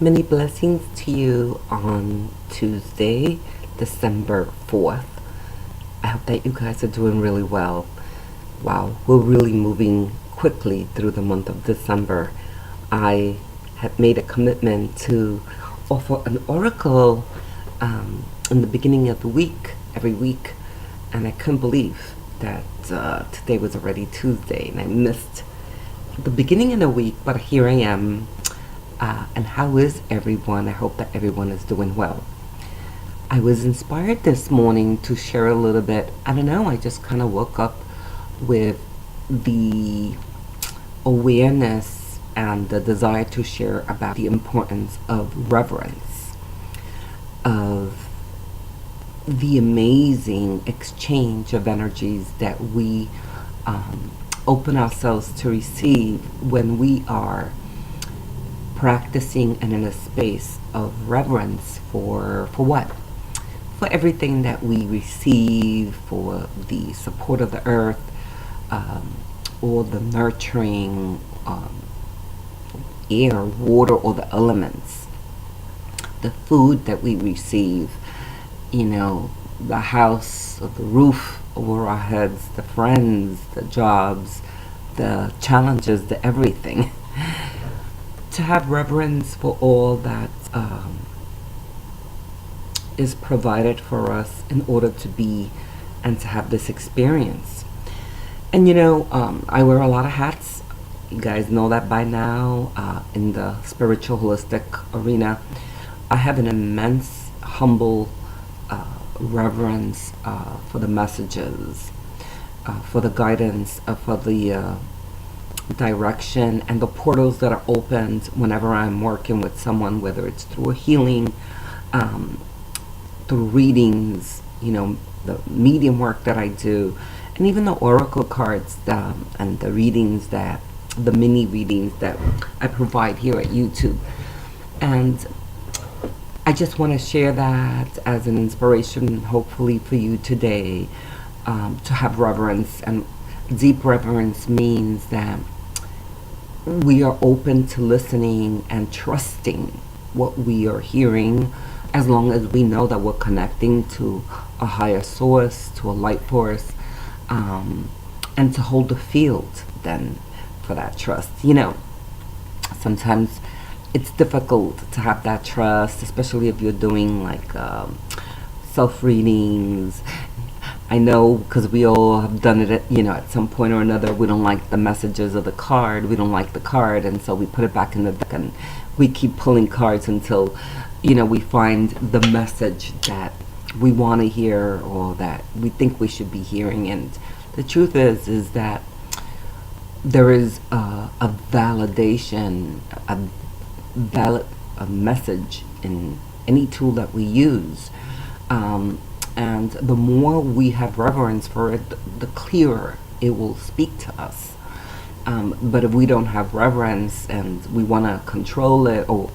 Many blessings to you on Tuesday, December 4th. I hope that you guys are doing really well. Wow, we're really moving quickly through the month of December. I have made a commitment to offer an oracle in the beginning of the week, every week, and I couldn't believe that today was already Tuesday and I missed the beginning of the week, but here I am. And how is everyone? I hope that everyone is doing well. I was inspired this morning to share a little bit. I don't know, I just kind of woke up with the awareness and the desire to share about the importance of reverence, of the amazing exchange of energies that we open ourselves to receive when we are practicing and in a space of reverence for what? For everything that we receive, for the support of the earth, or the nurturing air, water, or the elements, the food that we receive, the house, or the roof over our heads, the friends, the jobs, the challenges, the everything. To have reverence for all that is provided for us in order to be and to have this experience. And I wear a lot of hats. You guys know that by now. In the spiritual holistic arena, I have an immense, humble reverence for the messages, for the guidance, for the direction and the portals that are opened whenever I'm working with someone, whether it's through a healing, through readings, the medium work that I do, and even the oracle cards and the readings the mini readings that I provide here at YouTube. And I just want to share that as an inspiration, hopefully for you today, to have reverence. And deep reverence means that we are open to listening and trusting what we are hearing, as long as we know that we're connecting to a higher source, to a light force, and to hold the field then for that trust. Sometimes it's difficult to have that trust, especially if you're doing like self-readings. I know, because we all have done it at some point or another. We don't like the messages of the card. We don't like the card, and so we put it back in the deck, and we keep pulling cards until, we find the message that we want to hear or that we think we should be hearing. And the truth is that there is a validation, a message in any tool that we use. And the more we have reverence for it, the clearer it will speak to us. But if we don't have reverence and we want to control it, or,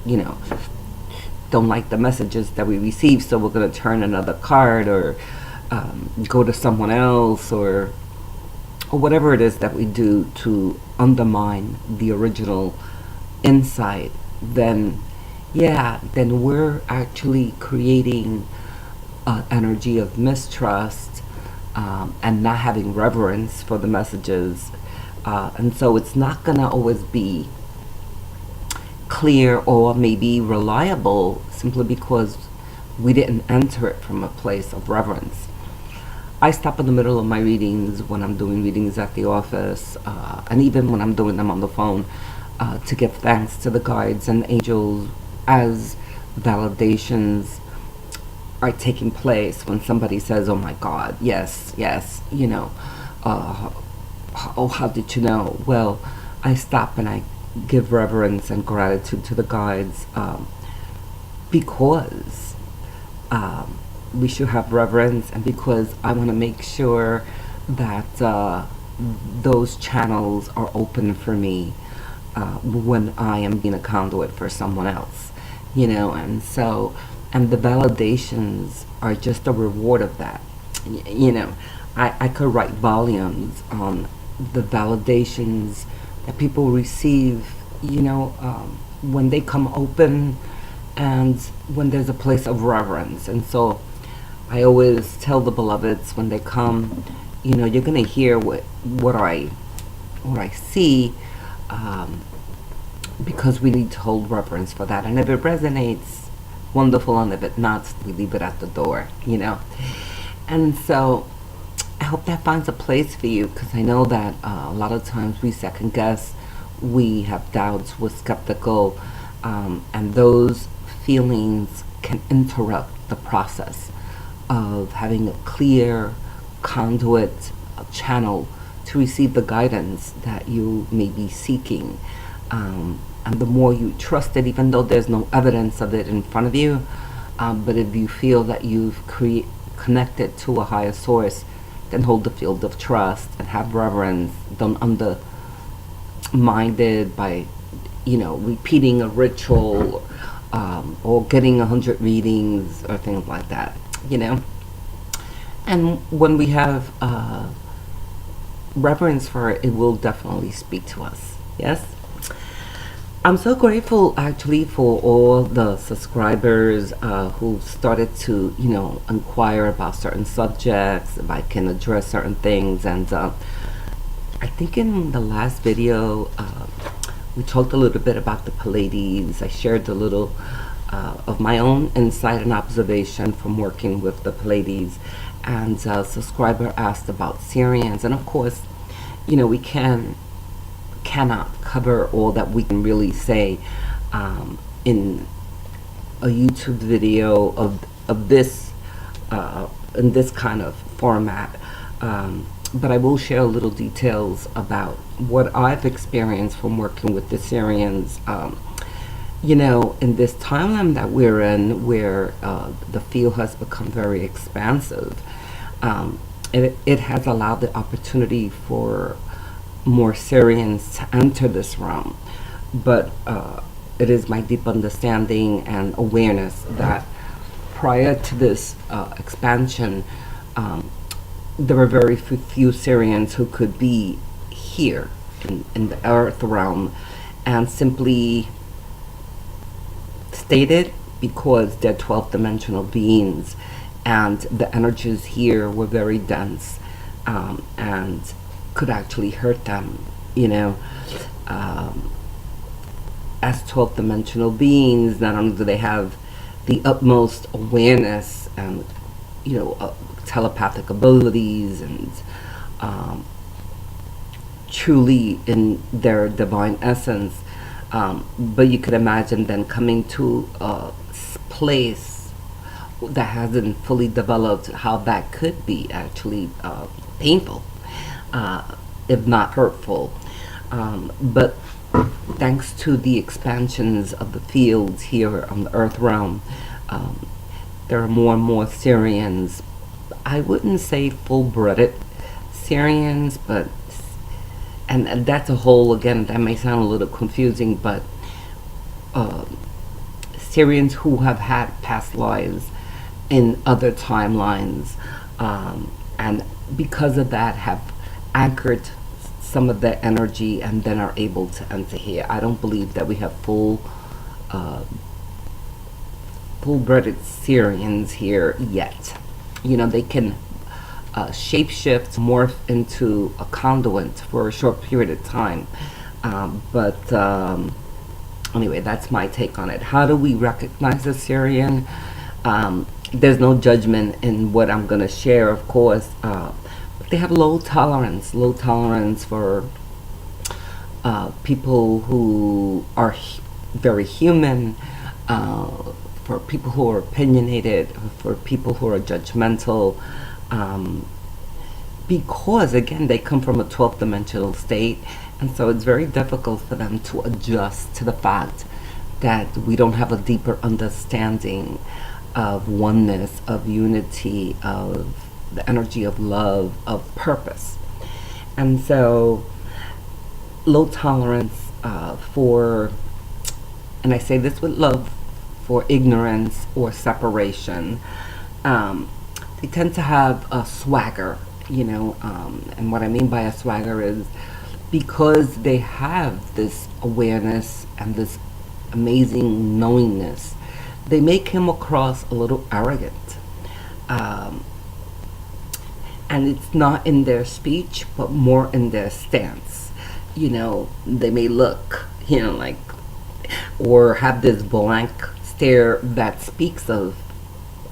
don't like the messages that we receive, so we're going to turn another card or go to someone else or whatever it is that we do to undermine the original insight, then we're actually creating energy of mistrust and not having reverence for the messages, and so it's not gonna always be clear or maybe reliable, simply because we didn't enter it from a place of reverence. I stop in the middle of my readings when I'm doing readings at the office, and even when I'm doing them on the phone, to give thanks to the guides and angels as validations are taking place when somebody says, "Oh my God, yes, oh, how did you know?" Well, I stop and I give reverence and gratitude to the guides, because we should have reverence, and because I want to make sure that those channels are open for me when I am being a conduit for someone else, and the validations are just a reward of that. I could write volumes on the validations that people receive, when they come open and when there's a place of reverence. And so I always tell the beloveds when they come, you're going to hear what I see, because we need to hold reverence for that. And if it resonates, wonderful, and if it not, we leave it at the door, And so I hope that finds a place for you, because I know that a lot of times we second guess, we have doubts, we're skeptical, and those feelings can interrupt the process of having a clear conduit, a channel to receive the guidance that you may be seeking. And the more you trust it, even though there's no evidence of it in front of you, but if you feel that you've connected to a higher source, then hold the field of trust and have reverence. Don't undermine it by, repeating a ritual, or getting 100 readings or things like that, And when we have reverence for it, it will definitely speak to us. Yes? I'm so grateful actually for all the subscribers who started to, inquire about certain subjects, if I can address certain things. And I think in the last video, we talked a little bit about the Pleiades. I shared a little of my own insight and observation from working with the Pleiades. And a subscriber asked about Syrians. And of course, we cannot cover all that we can really say in a YouTube video of this in this kind of format, but I will share a little details about what I've experienced from working with the Syrians. In this timeline that we're in, where the field has become very expansive, it has allowed the opportunity for more Syrians to enter this realm. But it is my deep understanding and awareness that prior to this expansion, there were very few Syrians who could be here in the earth realm, and simply stated because they're 12th dimensional beings and the energies here were very dense, and could actually hurt them, as 12th dimensional beings. Not only do they have the utmost awareness and telepathic abilities, and truly in their divine essence, but you could imagine them coming to a place that hasn't fully developed, how that could be actually painful, if not hurtful. But thanks to the expansions of the fields here on the earth realm, there are more and more Syrians. I wouldn't say full-blooded Syrians, but and that's a whole, again, that may sound a little confusing, but Syrians who have had past lives in other timelines, and because of that have anchored some of their energy and then are able to enter here. I don't believe that we have full-blooded Syrians here yet. They can shapeshift, morph into a conduit for a short period of time. But anyway, that's my take on it. How do we recognize a Syrian? There's no judgment in what I'm going to share, of course. But they have low tolerance for people who are very human, for people who are opinionated, for people who are judgmental, because again they come from a 12th dimensional state, and so it's very difficult for them to adjust to the fact that we don't have a deeper understanding of oneness, of unity, of the energy of love, of purpose. And so low tolerance for, and I say this with love, for ignorance or separation. They tend to have a swagger, and what I mean by a swagger is because they have this awareness and this amazing knowingness, they may come across a little arrogant. Um, and it's not in their speech, but more in their stance. They may look, like, or have this blank stare that speaks of,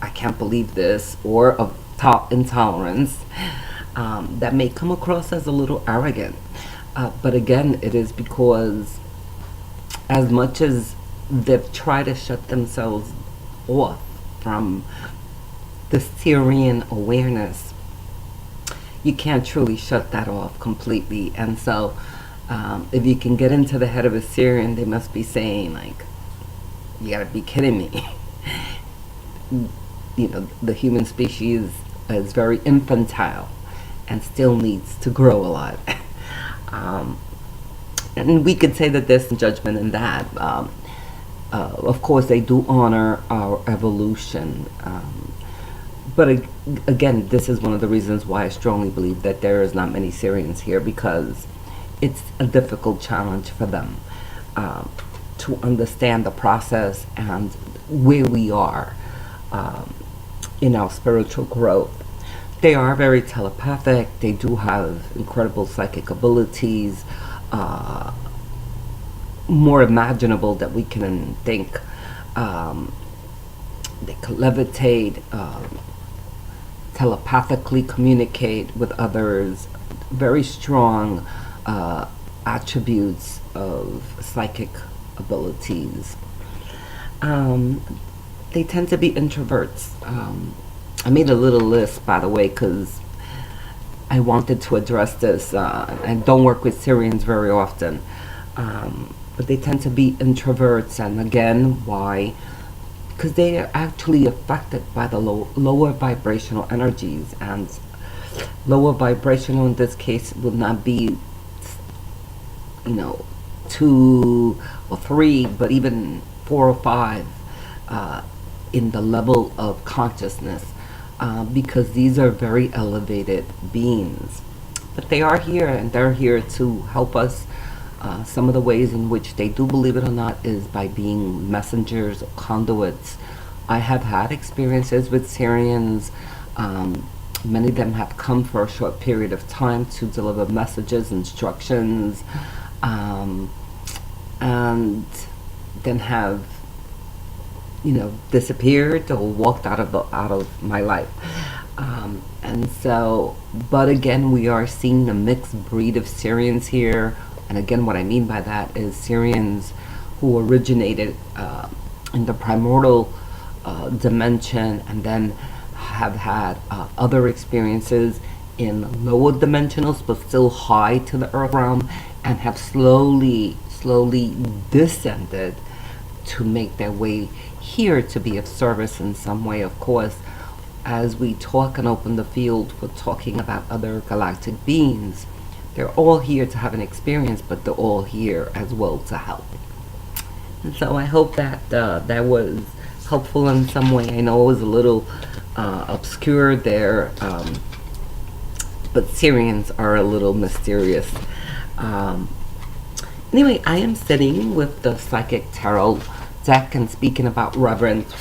I can't believe this, or of intolerance, that may come across as a little arrogant. But again, it is because as much as they've tried to shut themselves off from the Syrian awareness, you can't truly shut that off completely. And so if you can get into the head of a Syrian, they must be saying, like, you gotta be kidding me. The human species is very infantile and still needs to grow a lot. And we could say that there's some judgment in that. Of course, they do honor our evolution. But again, this is one of the reasons why I strongly believe that there is not many Syrians here, because it's a difficult challenge for them to understand the process and where we are in our spiritual growth. They are very telepathic. They do have incredible psychic abilities, more imaginable that we can think. They can levitate, telepathically communicate with others. Very strong attributes of psychic abilities. They tend to be introverts. I made a little list, by the way, because I wanted to address this. I don't work with Syrians very often, but they tend to be introverts. And again, why? Because they are actually affected by the lower vibrational energies, and lower vibrational in this case would not be 2 or 3, but even 4 or 5 in the level of consciousness, because these are very elevated beings. But they are here, and they're here to help us. Some of the ways in which they do, believe it or not, is by being messengers or conduits. I have had experiences with Syrians. Many of them have come for a short period of time to deliver messages, instructions, and then have disappeared or walked out of my life. And so, but again, we are seeing a mixed breed of Syrians here. And again, what I mean by that is Syrians who originated in the primordial dimension, and then have had other experiences in lower dimensionals, but still high to the earth realm, and have slowly descended to make their way here to be of service in some way. Of course, as we talk and open the field for talking about other galactic beings, they're all here to have an experience, but they're all here as well to help. And so I hope that that was helpful in some way. I know it was a little obscure there, but Syrians are a little mysterious. Anyway, I am sitting with the Psychic Tarot deck and speaking about Reverence.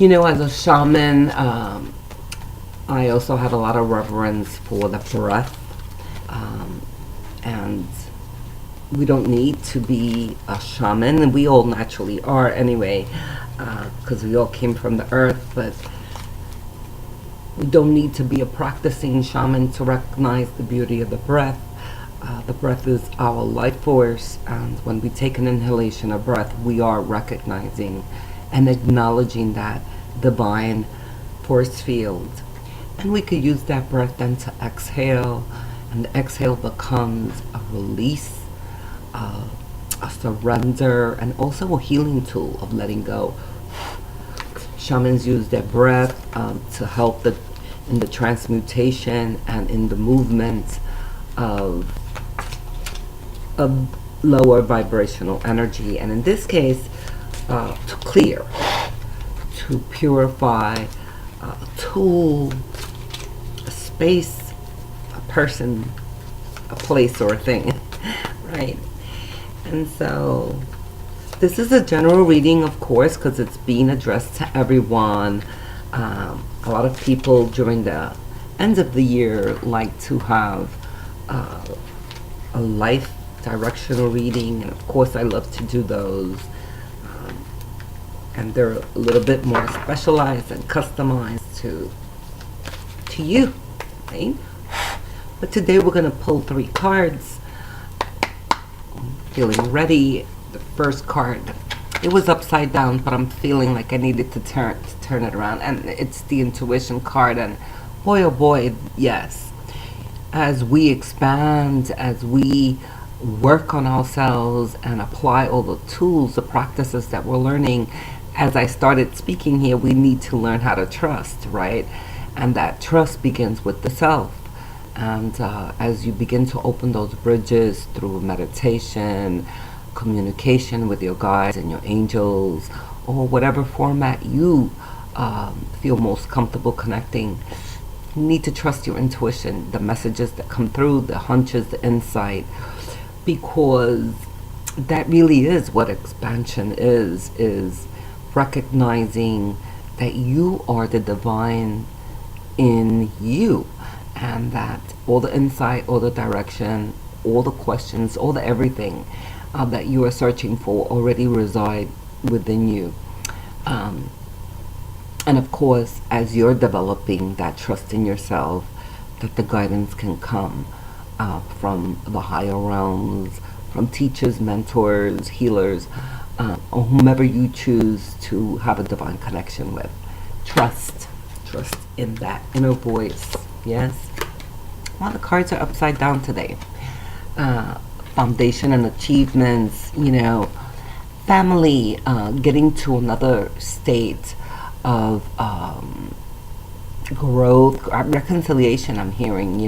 As a shaman, I also have a lot of reverence for the breath. And we don't need to be a shaman, and we all naturally are anyway, because we all came from the earth, but we don't need to be a practicing shaman to recognize the beauty of the breath. The breath is our life force, and when we take an inhalation of breath, we are recognizing and acknowledging that divine force field. And we could use that breath then to exhale, and the exhale becomes a release, a surrender, and also a healing tool of letting go. Shamans use their breath to help in the transmutation and in the movement of lower vibrational energy, and in this case, to clear, to purify a tool, a space, a person, a place, or a thing, right? And so This is a general reading, of course, because it's being addressed to everyone. A lot of people during the end of the year like to have uh, a life directional reading, and of course, I love to do those. Um, and they're a little bit more specialized and customized to you, right? But today we're going to pull 3 cards. Feeling ready. The first card, it was upside down, but I'm feeling like I needed to turn it around, and it's the intuition card. And boy, oh boy, yes. As we expand, as we work on ourselves and apply all the tools, the practices that we're learning, as I started speaking here, we need to learn how to trust, right? And that trust begins with the self. And as you begin to open those bridges through meditation, communication with your guides and your angels, or whatever format you feel most comfortable connecting, you need to trust your intuition, the messages that come through, the hunches, the insight, because that really is what expansion is recognizing that you are the divine in you, and that all the insight, all the direction, all the questions, all the everything that you are searching for already reside within you. And of course, as you're developing that trust in yourself, that the guidance can come from the higher realms, from teachers, mentors, healers, or whomever you choose to have a divine connection with. Trust in that inner voice. Yes. Well, the cards are upside down today. Foundation and achievements, family, getting to another state of growth, reconciliation. I'm hearing,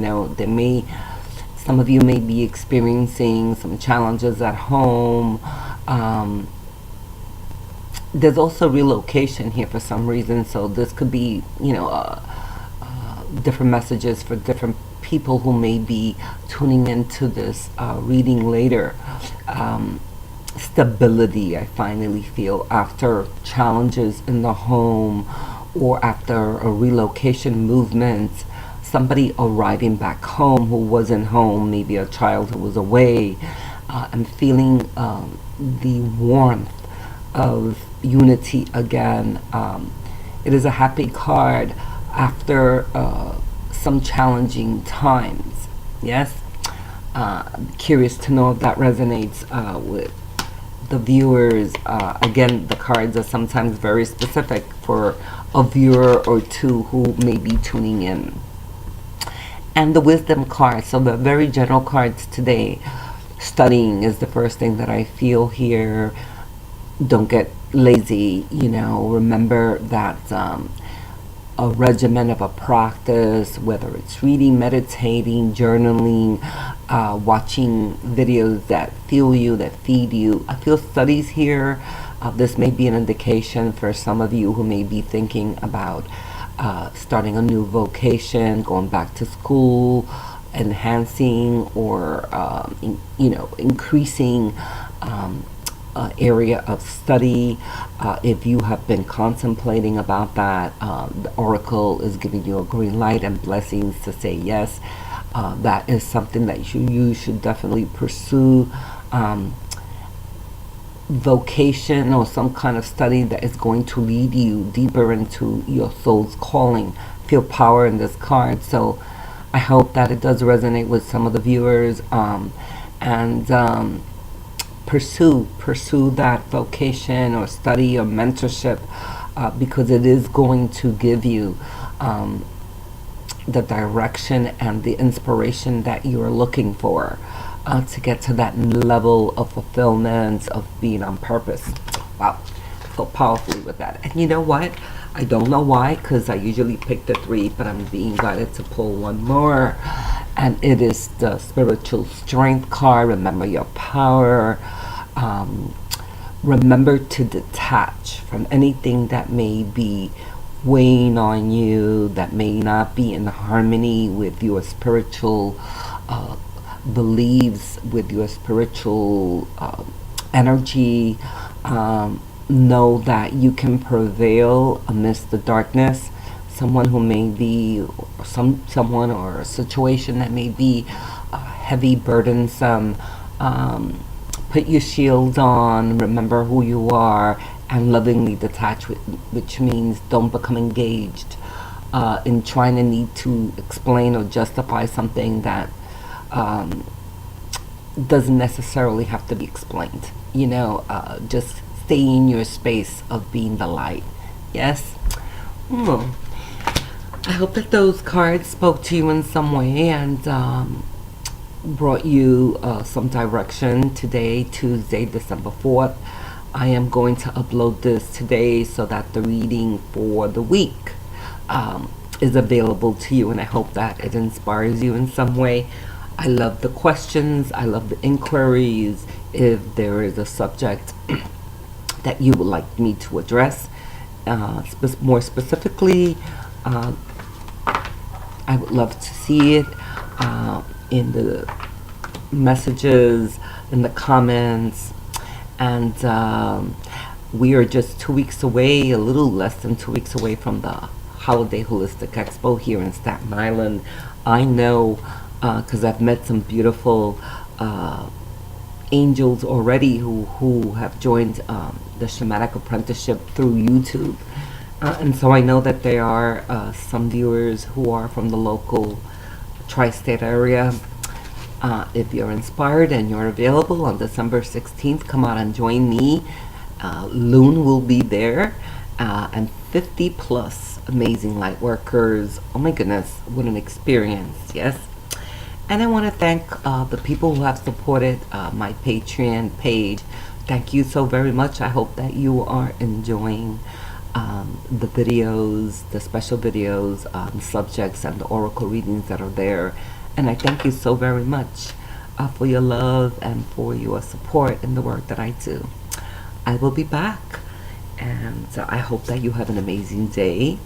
some of you may be experiencing some challenges at home. There's also relocation here for some reason, so this could be, different messages for different people who may be tuning into this reading later. Stability, I finally feel, after challenges in the home or after a relocation movement, somebody arriving back home who wasn't home, maybe a child who was away. I'm feeling the warmth of unity again. It is a happy card after some challenging times. Yes? I'm curious to know if that resonates with the viewers. Again, the cards are sometimes very specific for a viewer or two who may be tuning in. And the wisdom card, so the very general cards today. Studying is the first thing that I feel here. Don't get lazy, remember that a regimen of a practice, whether it's reading, meditating, journaling, watching videos that fuel you, that feed you. I feel studies here. This may be an indication for some of you who may be thinking about starting a new vocation, going back to school, enhancing or increasing area of study. If you have been contemplating about that, the oracle is giving you a green light and blessings to say yes. That is something that you should definitely pursue. Vocation or some kind of study that is going to lead you deeper into your soul's calling. Feel power in this card, so I hope that it does resonate with some of the viewers, and pursue that vocation or study or mentorship, because it is going to give you the direction and the inspiration that you are looking for to get to that level of fulfillment, of being on purpose. Wow, so powerfully with that. And you know what? I don't know why, because I usually pick the 3, but I'm being guided to pull one more. And it is the spiritual strength card. Remember your power. Remember to detach from anything that may be weighing on you, that may not be in harmony with your spiritual beliefs, with your spiritual energy. Know that you can prevail amidst the darkness. Someone who may be someone or a situation that may be heavy, burdensome. Um, Put your shield on. Remember who you are, and lovingly detach, which means don't become engaged in trying to need to explain or justify something that um, doesn't necessarily have to be explained. Just stay in your space of being the light. Yes? Hmm. I hope that those cards spoke to you in some way and brought you some direction today, Tuesday, December 4th. I am going to upload this today so that the reading for the week is available to you, and I hope that it inspires you in some way. I love the questions, I love the inquiries. If there is a subject that you would like me to address, more specifically, uh, I would love to see it in the messages, in the comments, and we are just 2 weeks away, a little less than 2 weeks away from the Holiday Holistic Expo here in Staten Island. I know because I've met some beautiful angels already who have joined the shamanic apprenticeship through YouTube. And so I know that there are some viewers who are from the local tri-state area. If you're inspired and you're available on December 16th, come out and join me. Loon will be there, and 50 plus amazing light workers. Oh my goodness, what an experience, yes? And I want to thank the people who have supported my Patreon page. Thank you so very much. I hope that you are enjoying the videos, the special videos, subjects, and the oracle readings that are there. And I thank you so very much for your love and for your support in the work that I do. I will be back, and I hope that you have an amazing day.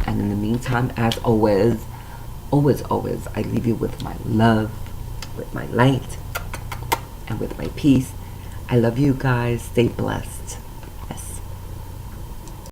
And in the meantime, as always, always, I leave you with my love, with my light, and with my peace. I love you guys. Stay blessed.